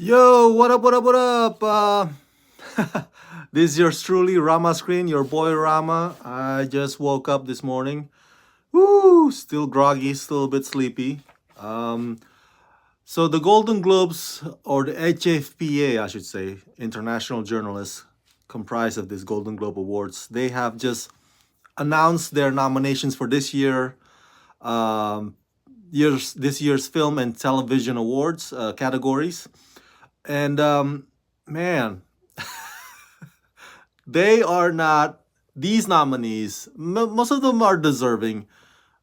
Yo, what up, what up, what up? This is yours truly, Rama Screen, your boy Rama. I just woke up this morning. Woo, still groggy, still a bit sleepy. Um, so the Golden Globes, or the HFPA, I should say, International Journalists, comprised of these Golden Globe Awards, they have just announced their nominations for um, this year's film and television awards categories. And man, they are not these nominees. Most of them are deserving,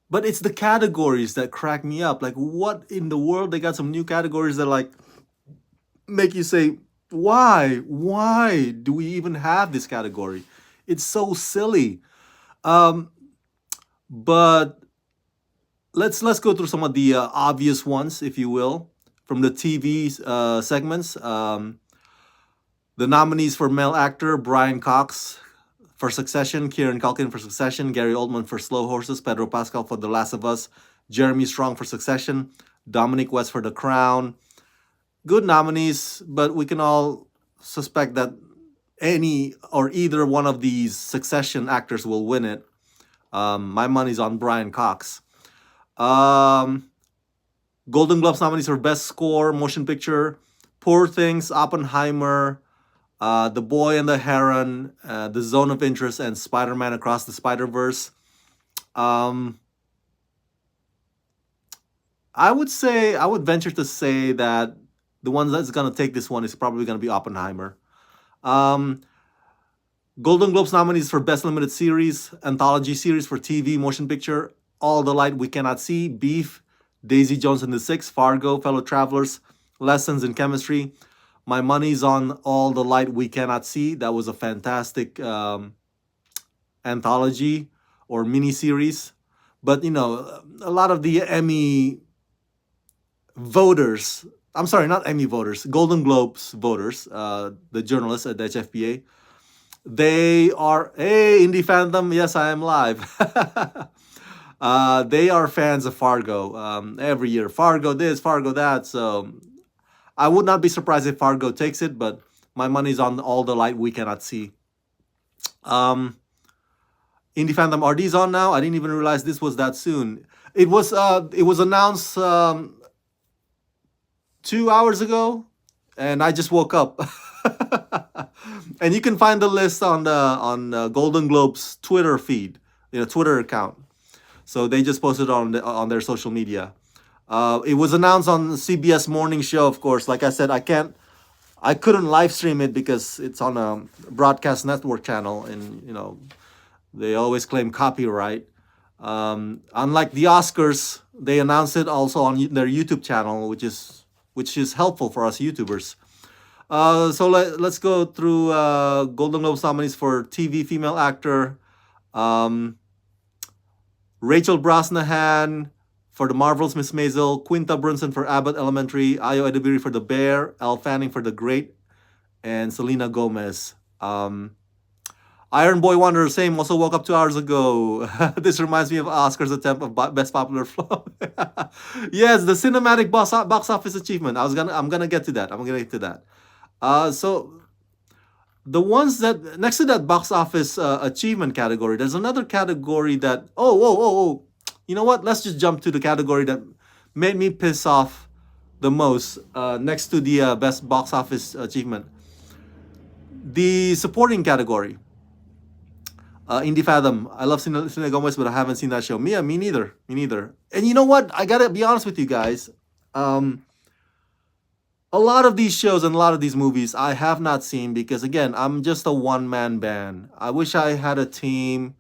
but it's the categories that crack me up. Like, what in the world? They got some new categories that like make you say, "Why? Why do we even have this category?" It's so silly. Um, but let's go through some of the obvious ones, if you will, from the TV segments. The nominees for male actor Brian Cox for Succession, Kieran Culkin for Succession, Gary Oldman for Slow Horses, Pedro Pascal for The Last of Us, Jeremy Strong for Succession, Dominic West for The Crown. Good nominees, but we can all suspect that any or either one of these Succession actors will win it. My money's on Brian Cox. Um, Golden Globes nominees for Best Score, Motion Picture, Poor Things, Oppenheimer, The Boy and the Heron, The Zone of Interest, and Spider-Man Across the Spider-Verse. Um, I would venture to say that the one that's gonna take this one is probably gonna be Oppenheimer. Um, Golden Globes nominees for Best Limited Series, Anthology Series for TV, Motion Picture, All the Light We Cannot See, Beef, Daisy Jones and the Six, Fargo, Fellow Travelers, Lessons in Chemistry. My money's on All the Light We Cannot See. That was a fantastic anthology or mini series. But you know, a lot of the Emmy voters, I'm sorry, not Emmy voters, Golden Globes voters, the journalists at the HFPA, they are, hey, Indie Fandom, yes, I am live. They are fans of Fargo every year. Fargo this, Fargo that. So I would not be surprised if Fargo takes it, but my money's on All the Light We Cannot See. Um, Indie Fandom, are these on now? I didn't even realize this was that soon. It was announced 2 hours ago, and I just woke up. And you can find the list on the Golden Globes Twitter feed, Twitter account. So they just posted on their social media. It was announced on CBS Morning Show, of course. Like I said, I couldn't live stream it because it's on a broadcast network channel, and they always claim copyright. Unlike the Oscars, they announced it also on their YouTube channel, which is helpful for us YouTubers. So let's go through Golden Globes nominees for TV female actor. Rachel Brosnahan for The Marvelous Miss Maisel, Quinta Brunson for Abbott Elementary, Ayo Edebiri for The Bear, Elle Fanning for The Great, and Selena Gomez. Iron Boy Wanderer, same, also woke up 2 hours ago. This reminds me of Oscar's attempt of Best Popular Film. Yes, the cinematic box office achievement. I'm gonna get to that. So the ones that next to that box office achievement category, there's another category that oh, you know what? Let's just jump to the category that made me piss off the most. Next to the best box office achievement, the supporting category. Indie Fathom. I love Selena Gomez, but I haven't seen that show. Me neither. Me neither. And you know what? I gotta be honest with you guys. A lot of these shows and a lot of these movies I have not seen because again, I'm just a one-man band. I wish I had a team.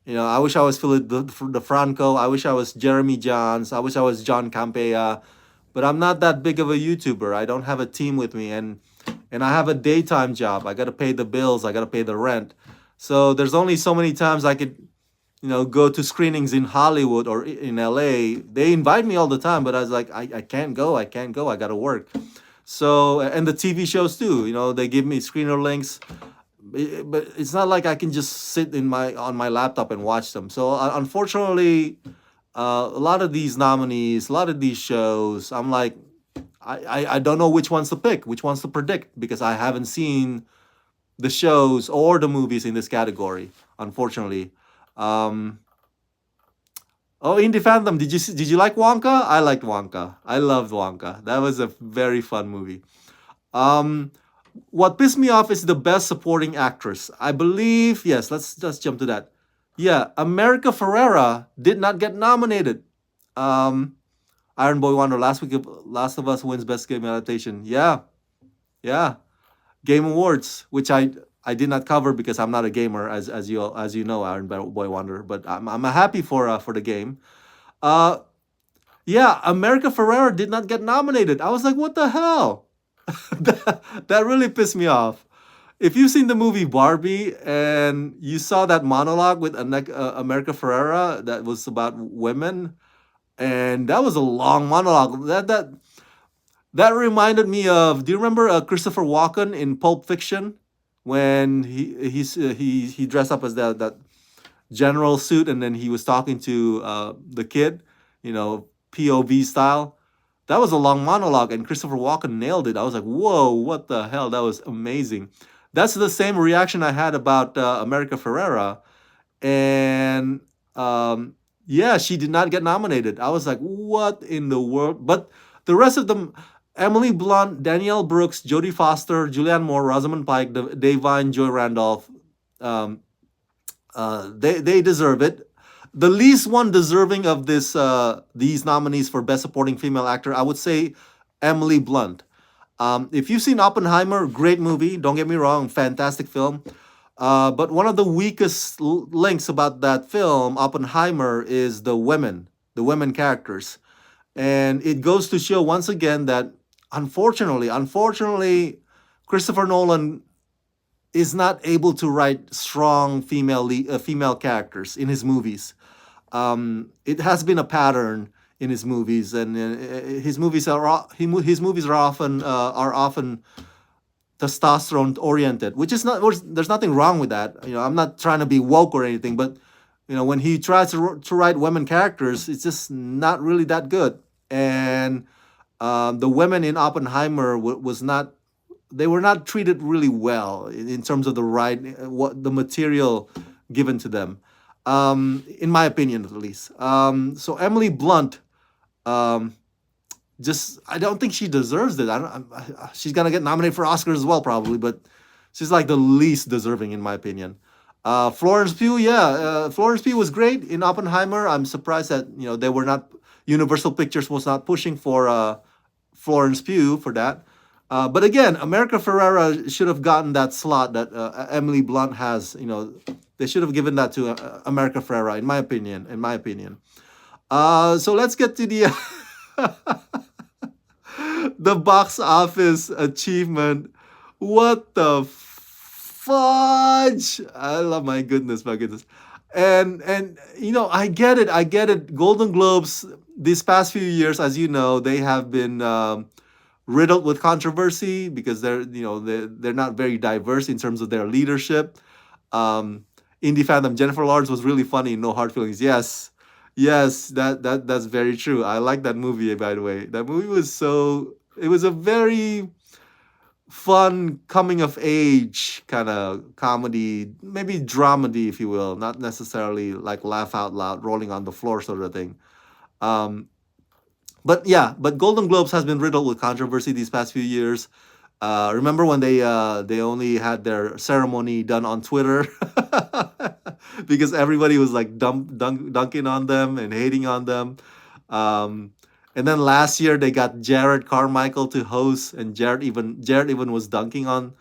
I wish I was Philip DeFranco. I wish I was Jeremy Johns. I wish I was John Campea. But I'm not that big of a YouTuber. I don't have a team with me, and I have a daytime job. I gotta pay the bills. I gotta pay the rent. So there's only so many times I could, go to screenings in Hollywood or in LA. They invite me all the time, but I was like, I can't go. I can't go. I gotta work. So, and the TV shows too, they give me screener links, but it's not like I can just sit on my laptop and watch them. So, unfortunately, a lot of these nominees, a lot of these shows, I'm like, I don't know which ones to pick, which ones to predict, because I haven't seen the shows or the movies in this category, unfortunately. Um, oh, Indie Phantom, did you like Wonka? I liked Wonka. I loved Wonka. That was a very fun movie. Um, what pissed me off is the best supporting actress. I believe, yes, let's just jump to that. Yeah, America Ferrera did not get nominated. Um, Iron Boy Wonder, Last of Us wins best game adaptation. Yeah, yeah. Game Awards, which I did not cover because I'm not a gamer, as you know, Iron Boy Wonder. But I'm happy for the game. Uh, yeah, America Ferrera did not get nominated. I was like, what the hell? That really pissed me off. If you've seen the movie Barbie and you saw that monologue with America Ferrera that was about women, and that was a long monologue. That reminded me of. Do you remember Christopher Walken in Pulp Fiction when he dressed up as that general suit and then he was talking to the kid, POV style. That was a long monologue, and Christopher Walken nailed it. I was like, "Whoa, what the hell? That was amazing." That's the same reaction I had about America Ferrera, and yeah, she did not get nominated. I was like, "What in the world?" But the rest of them, Emily Blunt, Danielle Brooks, Jodie Foster, Julianne Moore, Rosamund Pike, Dave Vine, Joy Randolph, um, they deserve it. The least one deserving of these nominees for Best Supporting Female Actor, I would say Emily Blunt. If you've seen Oppenheimer, great movie. Don't get me wrong, fantastic film. But one of the weakest links about that film, Oppenheimer, is the women characters, and it goes to show once again that unfortunately, Christopher Nolan is not able to write strong female characters in his movies. It has been a pattern in his movies, and his movies are often testosterone oriented, which is not. There's nothing wrong with that. I'm not trying to be woke or anything, but when he tries to write women characters, it's just not really that good. And the women in Oppenheimer was not. They were not treated really well in terms of the right what the material given to them, in my opinion at least. So Emily Blunt, um, just I don't think she deserves it. She's gonna get nominated for Oscars as well probably, but she's like the least deserving in my opinion. Florence Pugh, yeah, Florence Pugh was great in Oppenheimer. I'm surprised that they were not Universal Pictures was not pushing for Florence Pugh for that. But again, America Ferrera should have gotten that slot that Emily Blunt has. They should have given that to America Ferrera, in my opinion. So let's get to the the box office achievement. What the fudge! I love my goodness. And I get it. Golden Globes these past few years, as you know, they have been riddled with controversy because they're not very diverse in terms of their leadership. Um, Indie fandom Jennifer Lawrence was really funny in No Hard Feelings. Yes, yes, that's very true. I like that movie, by the way. That movie was it was a very fun coming of age kind of comedy, maybe dramedy, if you will, not necessarily like laugh out loud, rolling on the floor sort of thing. Um, but yeah, but Golden Globes has been riddled with controversy these past few years. Remember when they only had their ceremony done on Twitter because everybody was like dunking on them and hating on them. Um, and then last year they got Jared Carmichael to host, and Jared even was dunking on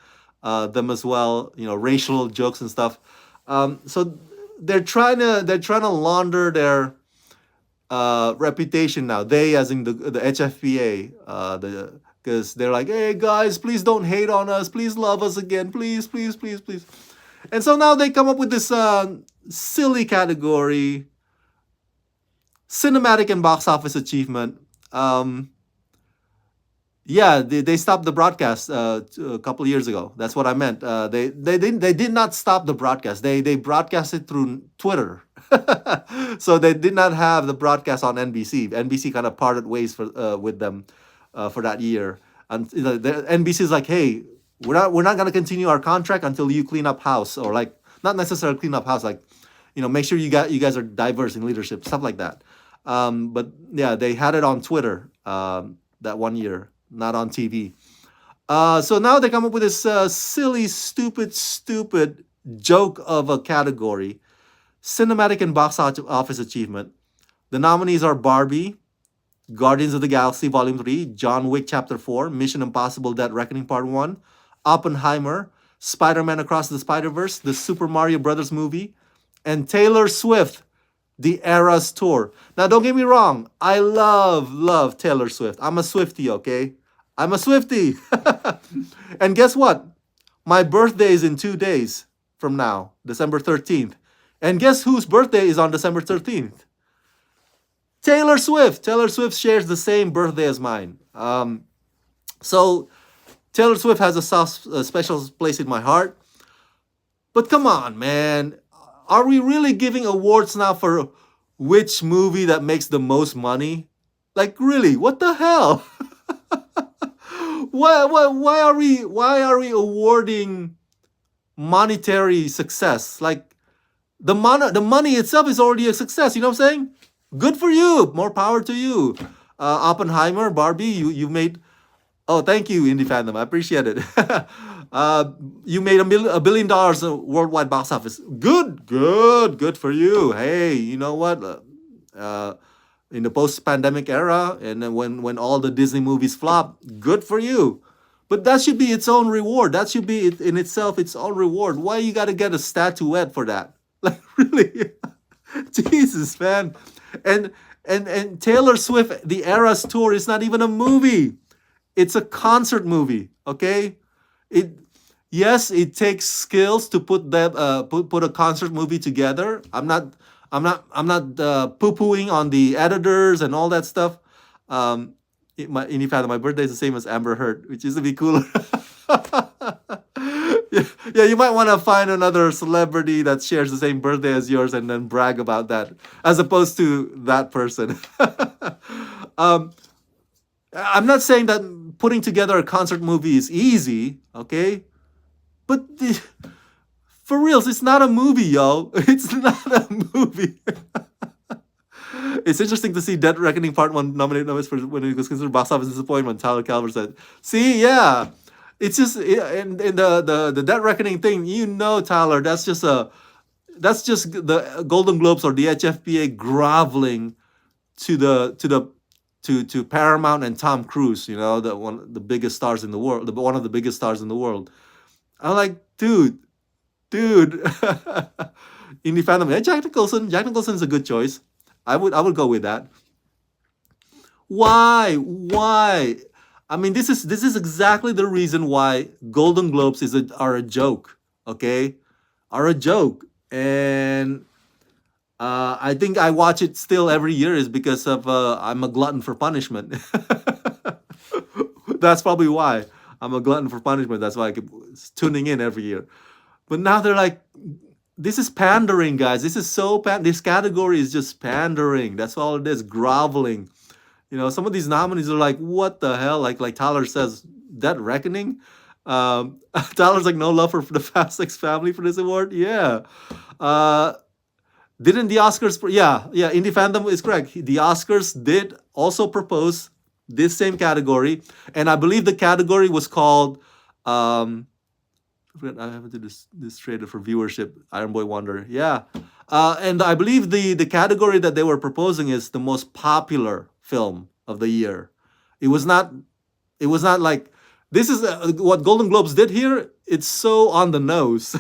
them as well. Racial jokes and stuff. So they're trying to launder their reputation now. They, as in the HFPA, because they're like, hey guys, please don't hate on us. Please love us again. Please, please, please, please. And so now they come up with this silly category, cinematic and box office achievement. Yeah, they stopped the broadcast a couple of years ago. That's what I meant. They did not stop the broadcast. They broadcasted through Twitter. So they did not have the broadcast on NBC. NBC kind of parted ways with them for that year. And the NBC is like, hey, we're not gonna continue our contract until you clean up house, or like not necessarily clean up house, like make sure you guys are diverse in leadership, stuff like that. But yeah, they had it on Twitter that one year, not on TV. So now they come up with this silly, stupid joke of a category: cinematic and box office achievement. The nominees are Barbie, Guardians of the Galaxy Volume 3, John Wick Chapter 4, Mission Impossible Dead Reckoning Part 1, Oppenheimer, Spider-Man Across the Spider-Verse, the Super Mario Brothers movie, and Taylor Swift, The Eras Tour. Now, don't get me wrong. I love Taylor Swift. I'm a Swiftie, okay? I'm a Swiftie. And guess what? My birthday is in 2 days from now, December 13th. And guess whose birthday is on December 13th? Taylor Swift. Taylor Swift shares the same birthday as mine. So Taylor Swift has a special place in my heart. But come on, man. Are we really giving awards now for which movie that makes the most money? Like, really? What the hell? Why are we awarding monetary success? Like, the money itself is already a success. You know what I'm saying? Good for you. More power to you. Oppenheimer, Barbie, you made. Oh, thank you, Indie Fandom. I appreciate it. You made $1 billion worldwide box office. Good for you. Hey, you know what? In the post-pandemic era, and then when all the Disney movies flop, good for you. But that should be its own reward. That should be in itself its own reward. Why you got to get a statuette for that? Like, really? Jesus, man. And Taylor Swift, the Eras Tour is not even a movie. It's a concert movie, okay? Yes, it takes skills to put that put a concert movie together. I'm not poo-pooing on the editors and all that stuff. In fact, my birthday is the same as Amber Heard, which is to be cooler. Yeah, you might want to find another celebrity that shares the same birthday as yours and then brag about that, as opposed to that person. um, I'm not saying that putting together a concert movie is easy, okay? But for reals, it's not a movie, yo. It's not a movie. It's interesting to see Dead Reckoning Part 1 nominated for when it was considered box office disappointment, Tyler Calver said. See, yeah. It's just in the Dead Reckoning thing, Tyler, that's just the Golden Globes or the HFPA groveling to Paramount and Tom Cruise, the biggest stars in the world, one of the biggest stars in the world. I'm like, dude. Indie Fandom, yeah, Jack Nicholson. Jack Nicholson is a good choice. I would go with that. Why? I mean, this is exactly the reason why Golden Globes are a joke. Okay, are a joke, and I think I watch it still every year is because of I'm a glutton for punishment. That's probably why I'm a glutton for punishment. That's why I keep tuning in every year. But now they're like, this is pandering, guys. This is so this category is just pandering. That's all it is, groveling. Some of these nominees are like, what the hell? Like Tyler says, Dead Reckoning. Tyler's like, no love for the Fast X family for this award. Yeah. Didn't the Oscars? Yeah. Indie Fandom is correct. The Oscars did also propose this same category, and I believe the category was called. I have to do this trailer for viewership. Iron Boy Wonder. Yeah. And I believe the category that they were proposing is the most popular film of the year. It was not like this is what Golden Globes did here. It's so on the nose.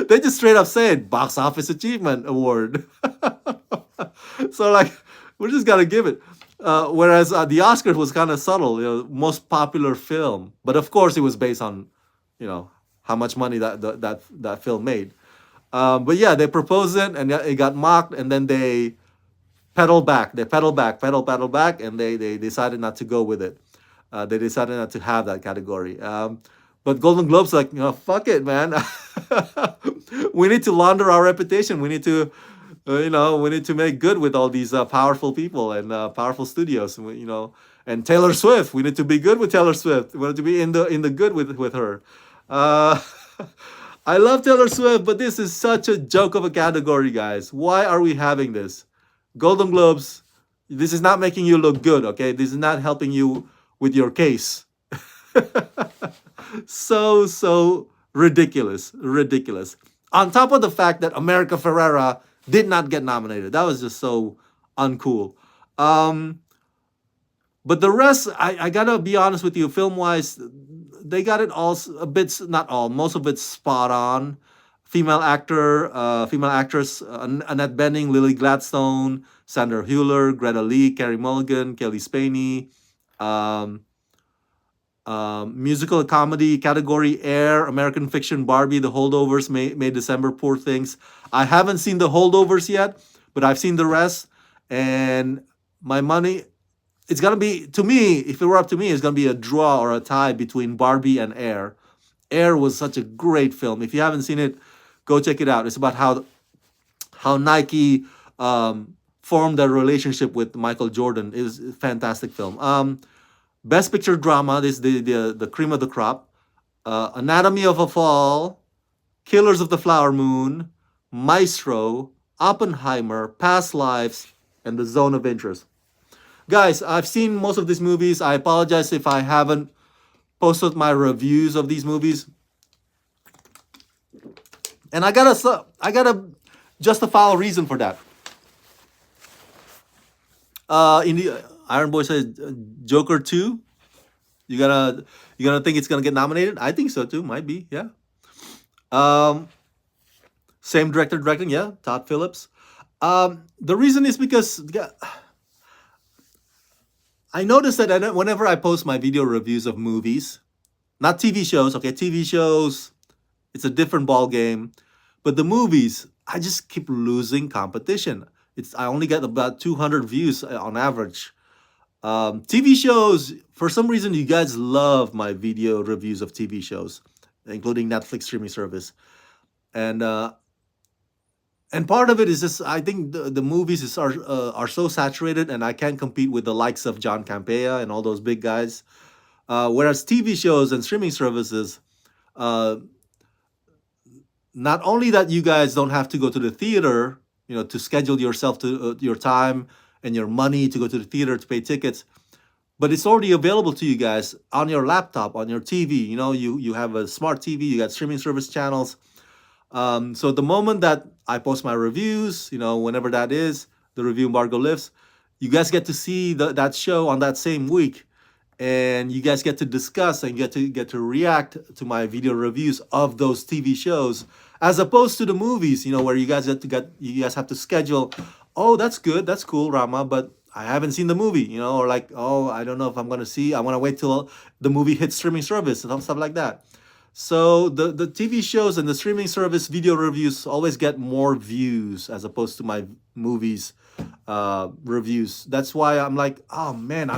They just straight up said box office achievement award. So like we're just gotta give it. Whereas the Oscars was kind of subtle, most popular film. But of course it was based on, how much money that film made. But yeah, they proposed it and it got mocked, and then they pedaled back. They pedaled back, and they decided not to go with it. They decided not to have that category. But Golden Globes like, fuck it, man. We need to launder our reputation. We need to, we need to make good with all these powerful people and powerful studios. And Taylor Swift, we need to be good with Taylor Swift. We need to be in the good with her. Uh, I love Taylor Swift, but this is such a joke of a category, guys. Why are we having this? Golden Globes, this is not making you look good, okay? This is not helping you with your case. So ridiculous, ridiculous. On top of the fact that America Ferrera did not get nominated, that was just so uncool. Um, but the rest, I gotta be honest with you, film wise, they got it all a bit, not all, most of it's spot on. Female actress, Annette Bening, Lily Gladstone, Sandra Hüller, Greta Lee, Carey Mulligan, Kelly Spaney. Um, Musical comedy category: Air, American Fiction, Barbie, The Holdovers, May December, Poor Things. I haven't seen The Holdovers yet, but I've seen the rest, and my money, it's gonna be, to me, if it were up to me, it's gonna be a draw or a tie between Barbie and Air. Air was such a great film. If you haven't seen it, go check it out. It's about how Nike formed their relationship with Michael Jordan. It was a fantastic film. Best Picture Drama, this is the cream of the crop. Anatomy of a Fall, Killers of the Flower Moon, Maestro, Oppenheimer, Past Lives, and The Zone of Interest. Guys, I've seen most of these movies. I apologize if I haven't posted my reviews of these movies. And I gotta justify a reason for that. In the Iron Boy says Joker 2. You gonna think it's gonna get nominated? I think so too. Might be, yeah. Um, Same director directing, yeah, Todd Phillips. The reason is because I noticed that whenever I post my video reviews of movies, not TV shows, okay, TV shows, it's a different ball game, but the movies, I just keep losing competition. I only get about 200 views on average. TV shows, for some reason, you guys love my video reviews of TV shows, including Netflix streaming service, and and part of it is just I think the movies are so saturated, and I can't compete with the likes of John Campea and all those big guys. Whereas TV shows and streaming services, uh, not only that you guys don't have to go to the theater, to schedule yourself to your time and your money to go to the theater to pay tickets, but it's already available to you guys on your laptop, on your TV. You have a smart TV, you got streaming service channels. So the moment that I post my reviews, whenever that is, the review embargo lifts, you guys get to see that show on that same week, and you guys get to discuss and get to react to my video reviews of those TV shows, as opposed to the movies, where you guys have to schedule. Oh, that's good, that's cool, Rama, but I haven't seen the movie, or like, oh, I don't know if I'm gonna see. I want to wait till the movie hits streaming service and stuff like that. So the TV shows and the streaming service video reviews always get more views as opposed to my movies reviews. That's why I'm like, oh man,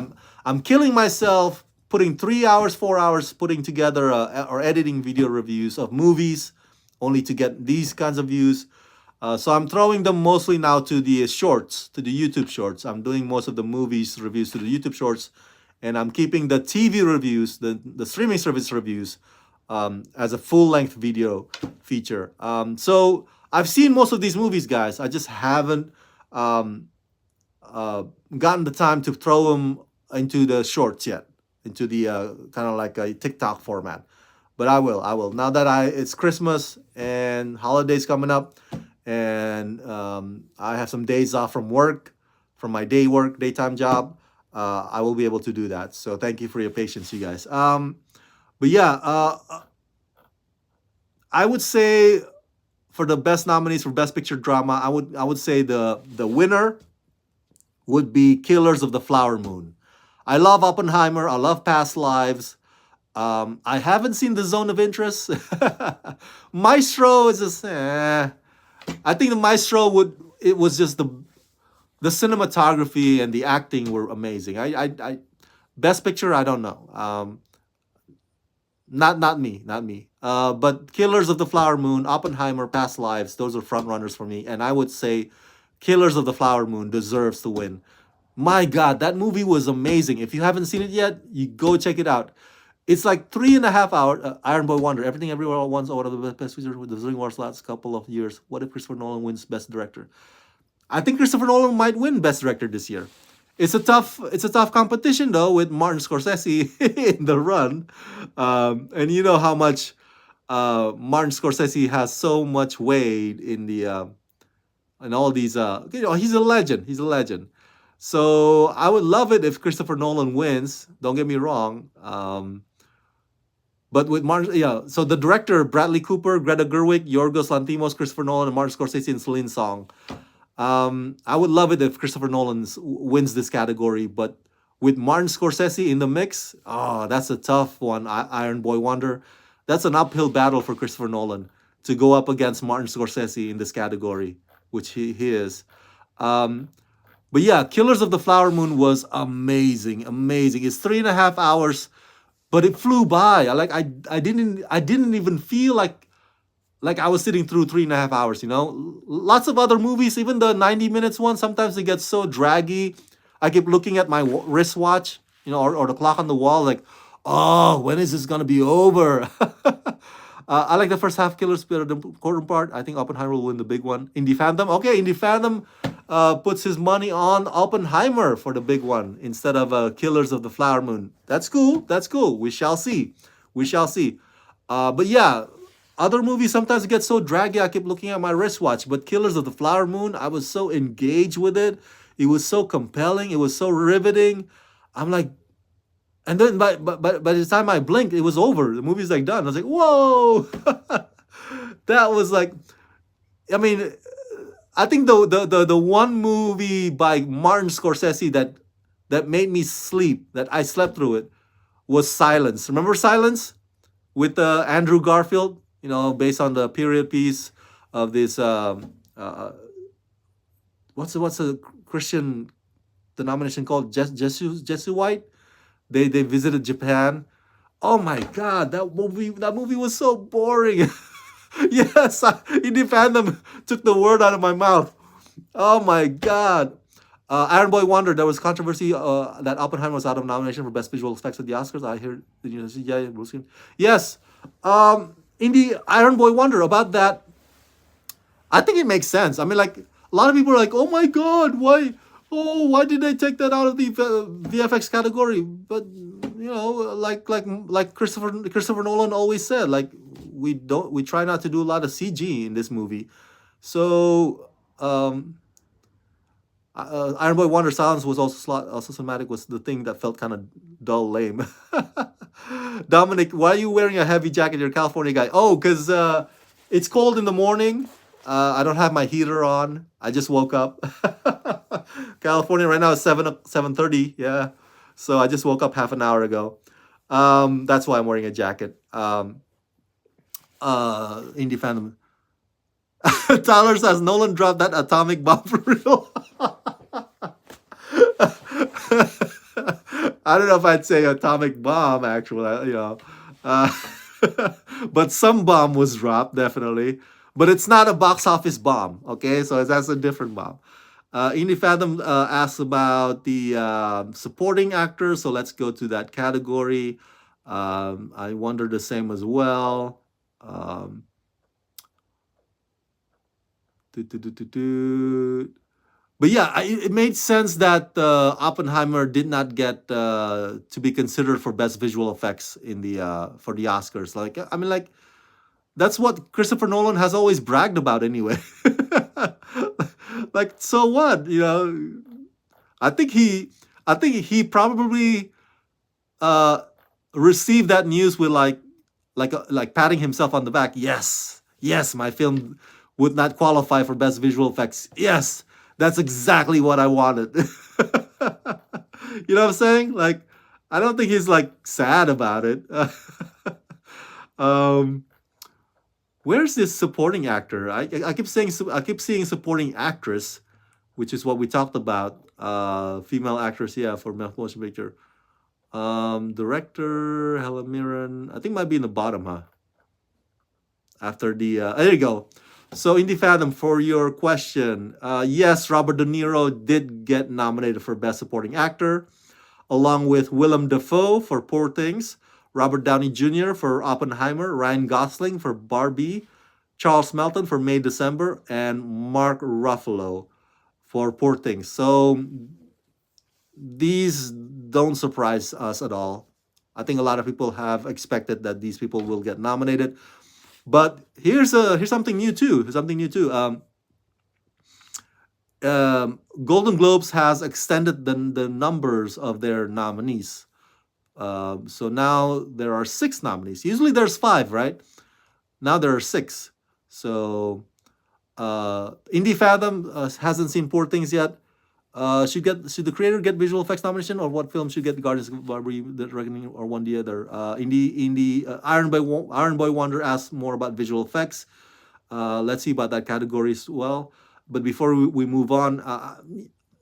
I'm killing myself putting 3 hours, 4 hours putting together or editing video reviews of movies, only to get these kinds of views. So I'm throwing them mostly now to the shorts, to the YouTube shorts. I'm doing most of the movies reviews to the YouTube shorts, and I'm keeping the TV reviews, the streaming service reviews, as a full-length video feature. So I've seen most of these movies, guys. I just haven't gotten the time to throw them into the shorts yet, into the kind of like a TikTok format. But I will. Now that it's Christmas and holidays coming up, and I have some days off from work, from my daytime job, I will be able to do that. So thank you for your patience, you guys. But yeah, I would say for the best nominees for Best Picture Drama, I would say the winner would be Killers of the Flower Moon. I love Oppenheimer. I love Past Lives. I haven't seen The Zone of Interest. Maestro is just, I think the Maestro it was just the cinematography and the acting were amazing. I Best Picture, I don't know. Not me. But Killers of the Flower Moon, Oppenheimer, Past Lives, those are front runners for me. And I would say Killers of the Flower Moon deserves to win. My God, that movie was amazing. If you haven't seen it yet, you go check it out. It's like 3.5 hours. Iron Boy Wonder, Everything Everywhere All at Once, or one of the best features with the Zilling Wars last couple of years. What if Christopher Nolan wins Best Director? I think Christopher Nolan might win Best Director this year. It's a tough competition though with Martin Scorsese in the run, and you know how much Martin Scorsese has so much weight in the and all these. He's a legend. He's a legend. So I would love it if Christopher Nolan wins. Don't get me wrong. But with Martin, yeah. So the director Bradley Cooper, Greta Gerwig, Yorgos Lanthimos, Christopher Nolan, and Martin Scorsese and Celine Song. I would love it if Christopher Nolan wins this category, but with Martin Scorsese in the mix, oh, that's a tough one. Iron Boy Wonder, that's an uphill battle for Christopher Nolan to go up against Martin Scorsese in this category, which he is. Um, but yeah, Killers of the Flower Moon was amazing, amazing. It's 3.5 hours, but it flew by. I didn't even feel like I was sitting through 3.5 hours. Lots of other movies, even the 90 minutes one, sometimes they get so draggy. I keep looking at my wristwatch, or the clock on the wall, like, oh, when is this gonna be over? I like the first half. Killers better than important part. I think Oppenheimer will win the big one. Indie Fandom, okay, Indie Fandom puts his money on Oppenheimer for the big one instead of Killers of the Flower Moon. That's cool. That's cool. We shall see. We shall see. But yeah, other movies sometimes get so draggy. I keep looking at my wristwatch. But Killers of the Flower Moon, I was so engaged with it. It was so compelling. It was so riveting. I'm like, and then by the time I blinked, it was over. The movie's like done. I was like, whoa, that was like, I mean, I think the one movie by Martin Scorsese that made me sleep, that I slept through it, was Silence. Remember Silence with Andrew Garfield? Based on the period piece of this. What's a Christian denomination called? Jesuite. They visited Japan. Oh my God, that movie was so boring. Yes, Indie Fandom took the word out of my mouth. Oh my God. Iron Boy Wonder. There was controversy that Oppenheimer was out of nomination for Best Visual Effects at the Oscars. I hear yeah, Bruce. Yes. Indie Iron Boy Wonder, about that. I think it makes sense. I mean, like, a lot of people are like, "Oh my God, why? Oh, why did they take that out of the VFX category?" But like Christopher Nolan always said, like, we try not to do a lot of CG in this movie. So Iron Boy Wonder Silence was also cinematic, was the thing that felt kind of dull, lame. Dominic, why are you wearing a heavy jacket? You're a California guy. Oh, because it's cold in the morning. I don't have my heater on. I just woke up. California right now is 7:30. Yeah, so I just woke up half an hour ago. That's why I'm wearing a jacket. Indie fandom. Tyler says Nolan dropped that atomic bomb for real. I don't know if I'd say atomic bomb actually, uh, but some bomb was dropped definitely. But it's not a box office bomb, okay? So that's a different bomb. Indie Fathom asks about the supporting actors, so let's go to that category. I wonder the same as well. Um, do, do, do, do, do. But yeah, it made sense that Oppenheimer did not get to be considered for best visual effects in the for the Oscars. Like, I mean, like, that's what Christopher Nolan has always bragged about anyway. Like, so what? I think he probably uh, received that news with like patting himself on the back. Yes, yes, my film would not qualify for best visual effects. Yes, that's exactly what I wanted. You know what I'm saying? Like, I don't think he's like sad about it. um, where's this supporting actor? I keep saying I keep seeing supporting actress, which is what we talked about. Female actress, yeah, for motion picture. Director Helen Mirren. I think might be in the bottom, huh? After the there you go. So, Indie Fathom, for your question, yes, Robert De Niro did get nominated for Best Supporting Actor, along with Willem Dafoe for Poor Things, Robert Downey Jr. for Oppenheimer, Ryan Gosling for Barbie, Charles Melton for May December, and Mark Ruffalo for Poor Things. So these don't surprise us at all. I think a lot of people have expected that these people will get nominated. But here's something new too. Here's something new too. Golden Globes has extended the numbers of their nominees. So now there are six nominees. Usually there's five, right? Now there are six. So Indie Fathom hasn't seen Poor Things yet. Should the creator get visual effects nomination, or what film should get Guardians of the Barbary, The Reckoning, or one the other? Iron Boy Wonder asks more about visual effects. Let's see about that category as well. But before we move on,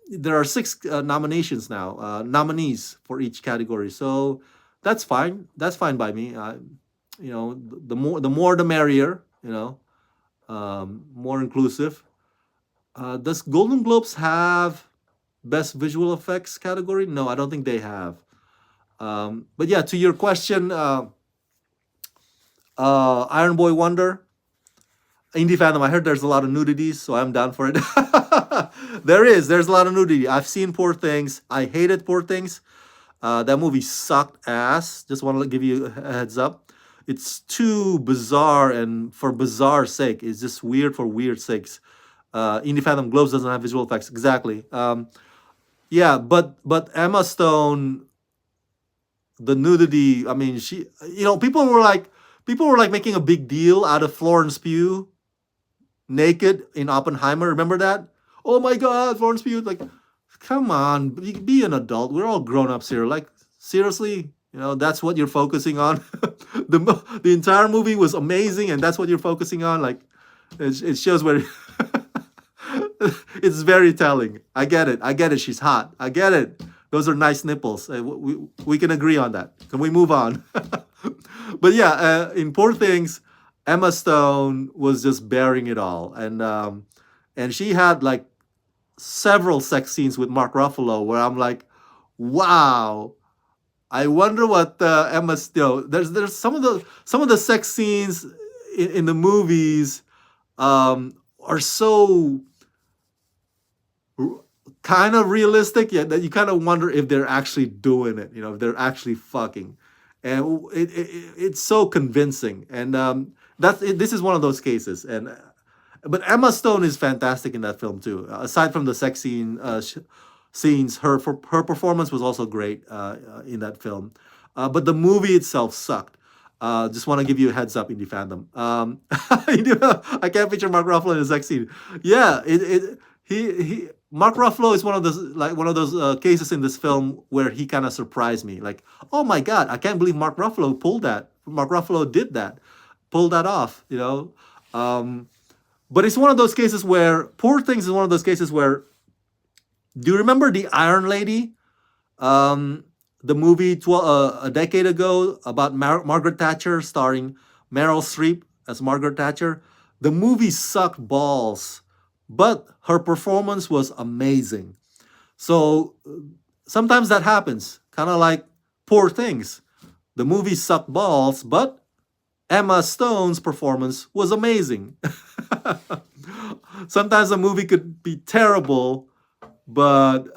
there are six nominations now, nominees for each category. So that's fine. That's fine by me. The more the merrier. More inclusive. Does Golden Globes have best visual effects category? No, I don't think they have. But yeah, to your question, Iron Boy Wonder, Indie Fandom. I heard there's a lot of nudity, so I'm down for it. There's a lot of nudity. I've seen Poor Things. I hated Poor Things. That movie sucked ass. Just want to give you a heads up. It's too bizarre, and for bizarre sake, it's just weird for weird sakes. Indie Phantom Globes doesn't have visual effects exactly. Yeah, but Emma Stone, the nudity. I mean, people were like making a big deal out of Florence Pugh naked in Oppenheimer. Remember that? Oh my God, Florence Pugh! Like, come on, be an adult. We're all grown ups here. Like, seriously, that's what you're focusing on. The entire movie was amazing, and that's what you're focusing on. Like, it shows where. It's very telling. I get it. I get it. She's hot. I get it. Those are nice nipples. We can agree on that. Can we move on? But yeah, in Poor Things, Emma Stone was just bearing it all, and she had like several sex scenes with Mark Ruffalo where I'm like, wow. I wonder what Emma. There's some of the sex scenes in the movies are so kind of realistic, yet that you kind of wonder if they're actually doing it. If they're actually fucking, and it's so convincing. And this is one of those cases. But Emma Stone is fantastic in that film too. Aside from the sex scenes, her performance was also great in that film. But the movie itself sucked. Just want to give you a heads up, Indie Fandom. I can't picture Mark Ruffalo in a sex scene. Yeah, he Mark Ruffalo is one of those cases in this film where he kind of surprised me. Like, oh my God, I can't believe Mark Ruffalo pulled that. Mark Ruffalo did that, pulled that off. But it's one of those cases where Poor Things is one of those cases where. Do you remember the Iron Lady? The movie a decade ago about Margaret Thatcher, starring Meryl Streep as Margaret Thatcher. The movie sucked balls, but her performance was amazing. So sometimes that happens, kind of like Poor Things. The movie sucked balls, but Emma Stone's performance was amazing. Sometimes a movie could be terrible, but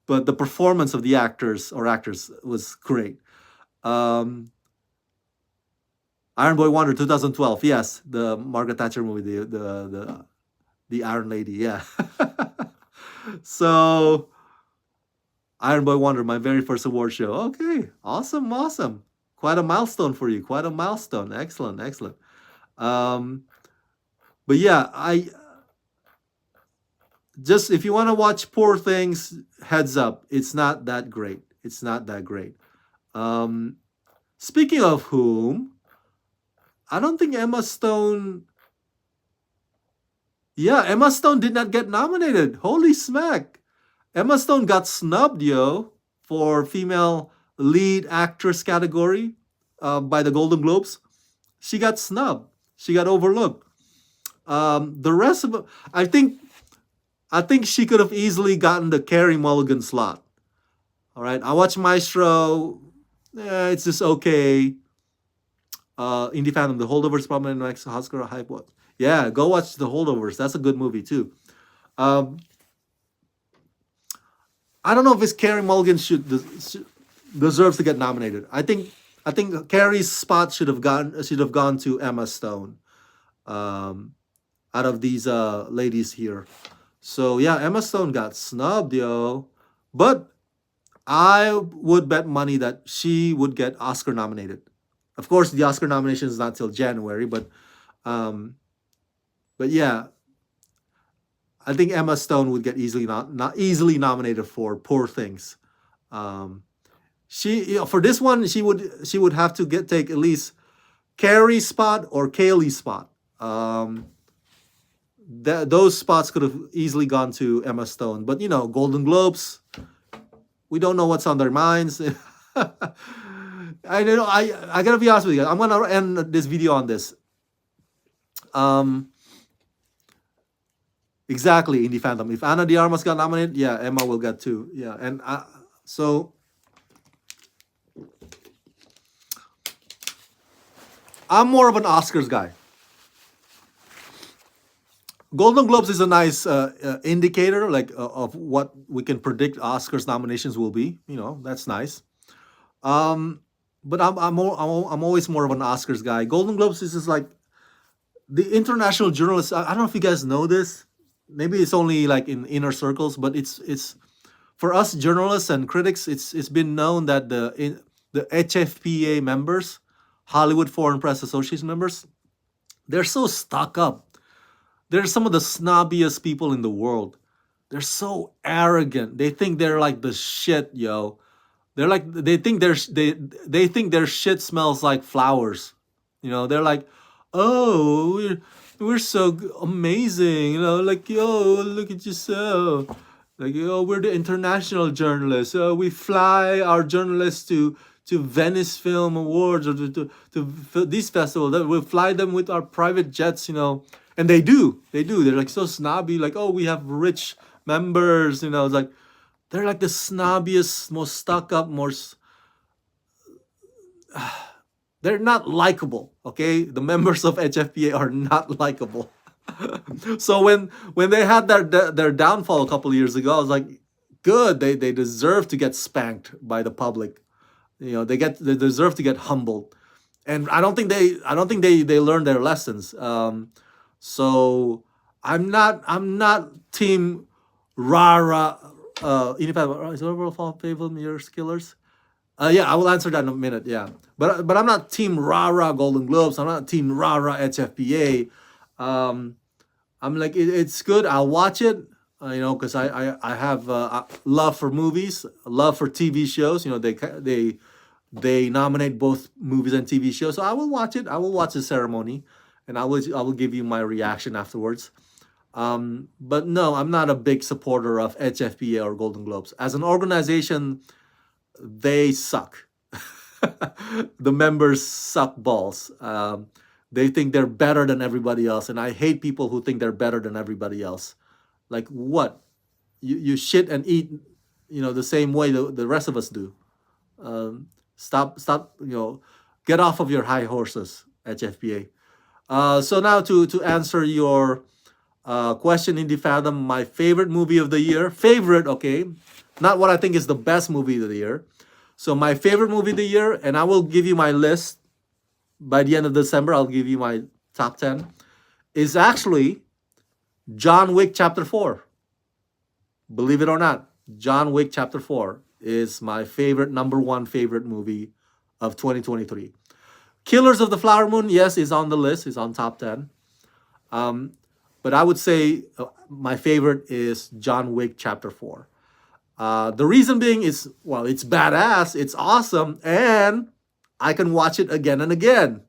the performance of the actors was great. Um, Iron Boy Wonder 2012, yes, the Margaret Thatcher movie, the Iron Lady, yeah. So Iron Boy Wonder, my very first award show. Okay, awesome, awesome. Quite a milestone for you. Quite a milestone. Excellent, excellent. Um, but yeah, if you want to watch Poor Things, heads up, it's not that great. It's not that great. Um, Speaking of whom, I don't think Emma Stone. Yeah, Emma Stone did not get nominated. Holy smack! Emma Stone got snubbed, yo, for female lead actress category by the Golden Globes. She got snubbed. She got overlooked. The rest of I think she could have easily gotten the Carey Mulligan slot. All right, I watched Maestro. It's just okay. Indie Phantom, The Holdovers, probably the next Oscar hype. What? Yeah, go watch The Holdovers. That's a good movie too. Um, I don't know if it's Carey Mulligan deserves to get nominated. I think Carey's spot should have gone to Emma Stone. Um, Out of these ladies here. So yeah, Emma Stone got snubbed, yo. But I would bet money that she would get Oscar nominated. Of course, the Oscar nomination is not till January, um, but yeah, I think Emma Stone would get not easily nominated for Poor Things. Um, for this one, she would have to take at least Carrie's spot or Kaylee's spot. Those spots could have easily gone to Emma Stone, but Golden Globes, we don't know what's on their minds. I gotta be honest with you. I'm gonna end this video on this. Um, exactly, Indie Phantom. If Anna de Armas got nominated, yeah, Emma will get two. Yeah, and so I'm more of an Oscars guy. Golden Globes is a nice indicator, like of what we can predict Oscars nominations will be. That's nice. Um, but I'm always more of an Oscars guy. Golden Globes is just like the international journalists. I don't know if you guys know this. Maybe it's only like in inner circles, but it's for us journalists and critics. It's been known that the HFPA members, Hollywood Foreign Press Association members, they're so stuck up. They're some of the snobbiest people in the world. They're so arrogant. They think they're like the shit, yo. They think their shit smells like flowers. They're like, oh, we're so amazing. Like, yo, look at yourself. Like, yo, we're the international journalists. We fly our journalists to Venice Film Awards or to these festivals. We fly them with our private jets. And they do. They do. They're like so snobby. Like, oh, we have rich members. It's like they're like the snobbiest, most stuck up, they're not likable. Okay, the members of HFPA are not likable. So when they had their downfall a couple of years ago, I was like, good. They deserve to get spanked by the public. They deserve to get humbled. And I don't think they learned their lessons. So I'm not team Rara. In fact, is overall favorite mirrors killers? Yeah, I will answer that in a minute. Yeah, but I'm not team Rara Golden Globes. I'm not team Rara HFPA. Um, I'm like it's good. I'll watch it. Because I have love for movies, love for TV shows. They nominate both movies and TV shows, so I will watch it. I will watch the ceremony, and I will give you my reaction afterwards. But no, I'm not a big supporter of HFPA or Golden Globes as an organization. They suck. The members suck balls. They think they're better than everybody else, and I hate people who think they're better than everybody else. Like what? You shit and eat, the same way the rest of us do. Stop. Get off of your high horses, HFPA. So now to answer your question, Indie Fathom, my favorite movie of the year. Favorite, okay, not what I think is the best movie of the year. So my favorite movie of the year, and I will give you my list by the end of December. I'll give you my top 10. Is actually John Wick Chapter 4. Believe it or not, John Wick Chapter 4 is my favorite, number one favorite movie of 2023. Killers of the Flower Moon, yes, is on the list, is on top 10. But I would say my favorite is John Wick Chapter 4. The reason being is, well, it's badass, it's awesome, and I can watch it again and again.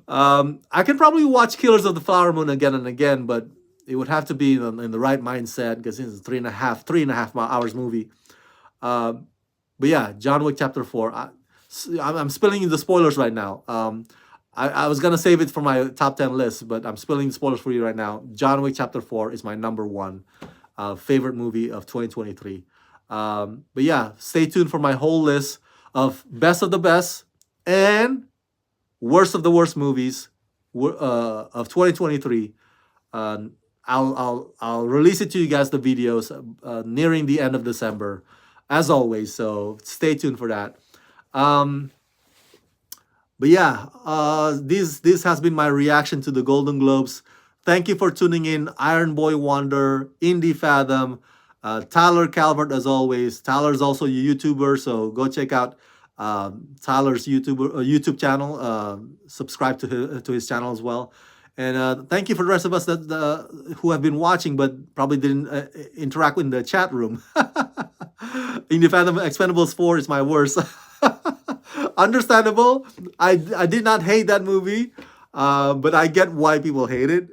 I can probably watch Killers of the Flower Moon again and again, but it would have to be in the right mindset because it's a three and a half hours movie. But yeah, John Wick Chapter 4. I'm spilling you the spoilers right now. I was gonna save it for my top 10 list, but I'm spilling the spoilers for you right now. John Wick Chapter 4 is my number one favorite movie of 2023. But yeah, stay tuned for my whole list of best of the best and worst of the worst movies of 2023. I'll release it to you guys, the videos, nearing the end of December, as always. So stay tuned for that. Um, but yeah, this has been my reaction to the Golden Globes. Thank you for tuning in, Iron Boy Wonder, Indie Fathom, Tyler Calvert, as always. Tyler's also a YouTuber, so go check out Tyler's YouTube channel. Subscribe to his channel as well. And thank you for the rest of us that who have been watching but probably didn't interact in the chat room. Indie Fathom Expendables 4 is my worst. Understandable. I did not hate that movie, but I get why people hate it.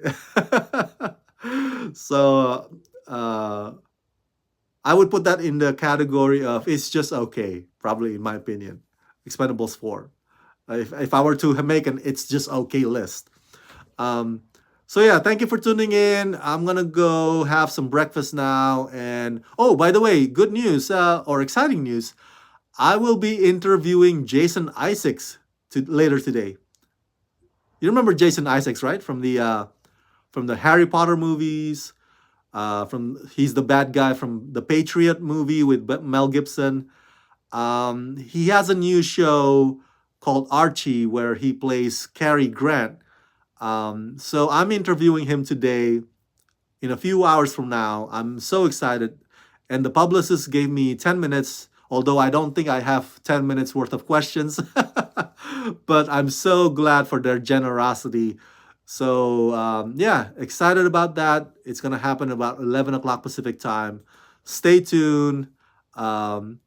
So I would put that in the category of it's just okay, probably in my opinion. Expendables 4. If I were to make an it's just okay list. Um, so yeah, thank you for tuning in. I'm gonna go have some breakfast now. And oh, by the way, good news or exciting news. I will be interviewing Jason Isaacs later today. You remember Jason Isaacs, right? From the Harry Potter movies. From he's the bad guy from the Patriot movie with Mel Gibson. He has a new show called Archie where he plays Cary Grant. So I'm interviewing him today in a few hours from now. I'm so excited. And the publicist gave me 10 minutes, although I don't think I have 10 minutes worth of questions. But I'm so glad for their generosity. So, yeah, excited about that. It's going to happen about 11 o'clock Pacific time. Stay tuned. Um,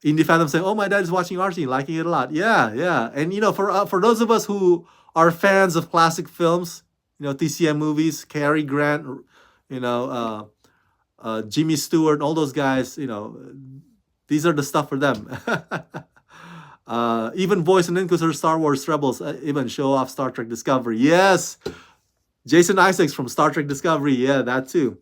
Indie Phantom saying, "Oh, my dad is watching Archie, liking it a lot." Yeah, yeah. And for those of us who are fans of classic films, TCM movies, Cary Grant, you know, Jimmy Stewart, all those guys, these are the stuff for them. Even Voice and Inquisitor, Star Wars Rebels, even show off Star Trek Discovery. Yes, Jason Isaacs from Star Trek Discovery. Yeah, that too.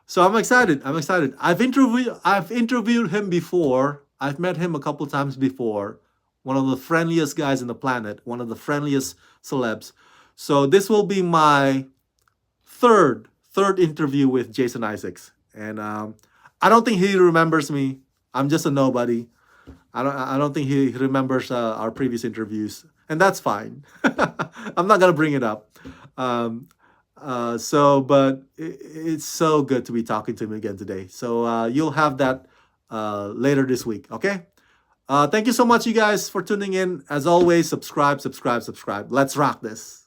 So I'm excited. I'm excited. I've interviewed him before. I've met him a couple times before. One of the friendliest guys in the planet. One of the friendliest celebs. So this will be my third interview with Jason Isaacs, and I don't think he remembers me. I'm just a nobody. I don't think he remembers our previous interviews, and that's fine. I'm not gonna bring it up. Um, but it's so good to be talking to him again today. So you'll have that later this week. Okay. Thank you so much, you guys, for tuning in. As always, subscribe, subscribe, subscribe. Let's rock this.